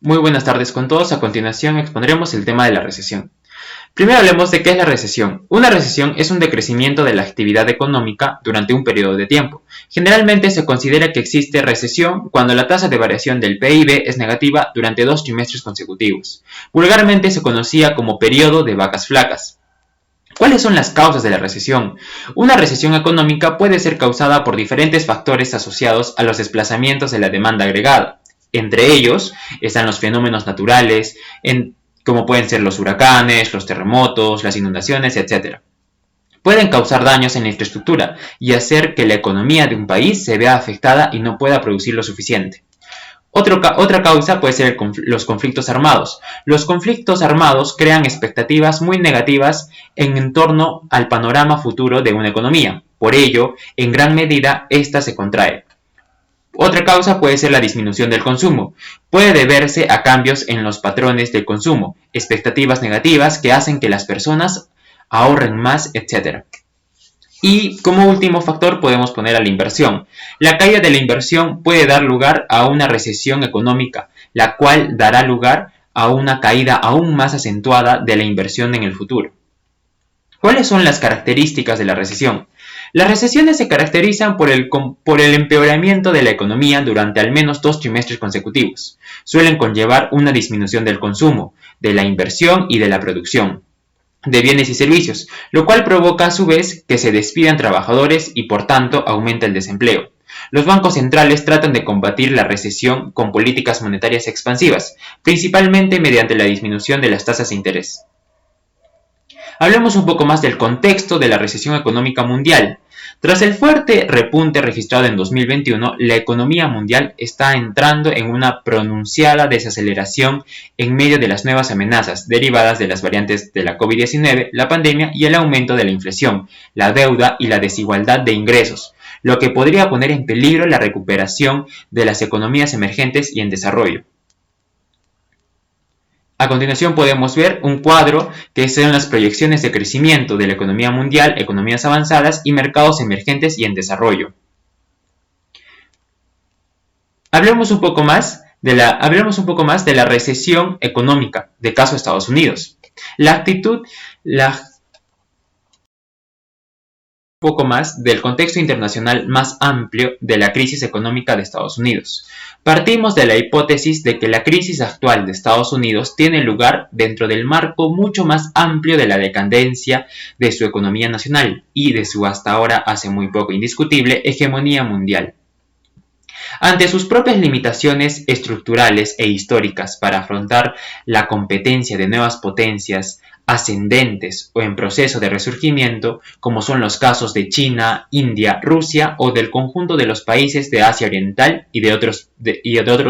Muy buenas tardes con todos. A continuación expondremos el tema de la recesión. Primero hablemos de qué es la recesión. Una recesión es un decrecimiento de la actividad económica durante un periodo de tiempo. Generalmente se considera que existe recesión cuando la tasa de variación del PIB es negativa durante 2 trimestres consecutivos. Vulgarmente se conocía como periodo de vacas flacas. ¿Cuáles son las causas de la recesión? Una recesión económica puede ser causada por diferentes factores asociados a los desplazamientos de la demanda agregada. Entre ellos están los fenómenos naturales, como pueden ser los huracanes, los terremotos, las inundaciones, etc. Pueden causar daños en la infraestructura y hacer que la economía de un país se vea afectada y no pueda producir lo suficiente. Otra causa puede ser los conflictos armados. Los conflictos armados crean expectativas muy negativas en torno al panorama futuro de una economía. Por ello, en gran medida, ésta se contrae. Otra causa puede ser la disminución del consumo. Puede deberse a cambios en los patrones del consumo, expectativas negativas que hacen que las personas ahorren más, etc. Y como último factor podemos poner a la inversión. La caída de la inversión puede dar lugar a una recesión económica, la cual dará lugar a una caída aún más acentuada de la inversión en el futuro. ¿Cuáles son las características de la recesión? Las recesiones se caracterizan por el empeoramiento de la economía durante al menos 2 trimestres consecutivos. Suelen conllevar una disminución del consumo, de la inversión y de la producción de bienes y servicios, lo cual provoca a su vez que se despidan trabajadores y por tanto aumenta el desempleo. Los bancos centrales tratan de combatir la recesión con políticas monetarias expansivas, principalmente mediante la disminución de las tasas de interés. Hablemos un poco más del contexto de la recesión económica mundial. Tras el fuerte repunte registrado en 2021, la economía mundial está entrando en una pronunciada desaceleración en medio de las nuevas amenazas derivadas de las variantes de la COVID-19, la pandemia y el aumento de la inflación, la deuda y la desigualdad de ingresos, lo que podría poner en peligro la recuperación de las economías emergentes y en desarrollo. A continuación podemos ver un cuadro que son las proyecciones de crecimiento de la economía mundial, economías avanzadas y mercados emergentes y en desarrollo. Hablemos un poco más de la recesión económica de caso Estados Unidos. Un poco más del contexto internacional más amplio de la crisis económica de Estados Unidos. Partimos de la hipótesis de que la crisis actual de Estados Unidos tiene lugar dentro del marco mucho más amplio de la decadencia de su economía nacional y de su hasta ahora hace muy poco indiscutible hegemonía mundial. Ante sus propias limitaciones estructurales e históricas para afrontar la competencia de nuevas potencias ascendentes o en proceso de resurgimiento, como son los casos de China, India, Rusia o del conjunto de los países de Asia Oriental y de otros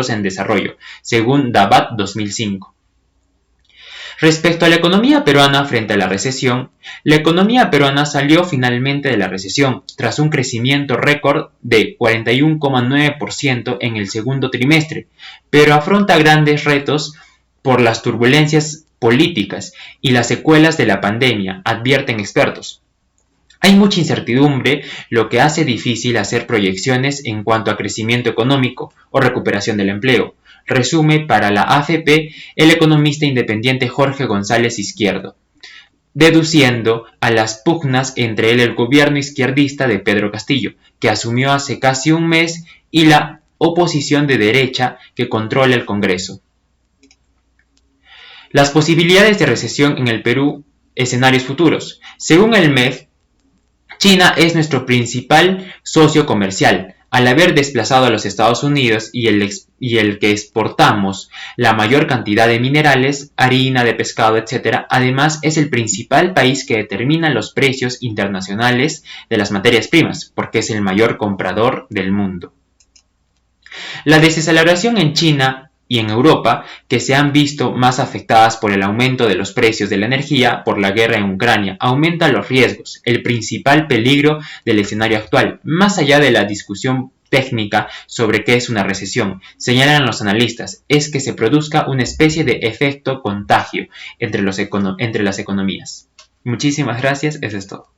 en desarrollo, según Dabat 2005. Respecto a la economía peruana frente a la recesión, la economía peruana salió finalmente de la recesión tras un crecimiento récord de 41,9% en el segundo trimestre, pero afronta grandes retos por las turbulencias políticas y las secuelas de la pandemia, advierten expertos. Hay mucha incertidumbre, lo que hace difícil hacer proyecciones en cuanto a crecimiento económico o recuperación del empleo, resume para la AFP el economista independiente Jorge González Izquierdo, deduciendo a las pugnas entre el gobierno izquierdista de Pedro Castillo, que asumió hace casi un mes, y la oposición de derecha que controla el Congreso. Las posibilidades de recesión en el Perú, escenarios futuros. Según el MEF, China es nuestro principal socio comercial, al haber desplazado a los Estados Unidos y el que exportamos la mayor cantidad de minerales, harina, de pescado, etc. Además, es el principal país que determina los precios internacionales de las materias primas, porque es el mayor comprador del mundo. La desaceleración en China y en Europa, que se han visto más afectadas por el aumento de los precios de la energía por la guerra en Ucrania, aumenta los riesgos, el principal peligro del escenario actual, más allá de la discusión técnica sobre qué es una recesión, señalan los analistas, es que se produzca una especie de efecto contagio entre las economías. Muchísimas gracias, eso es todo.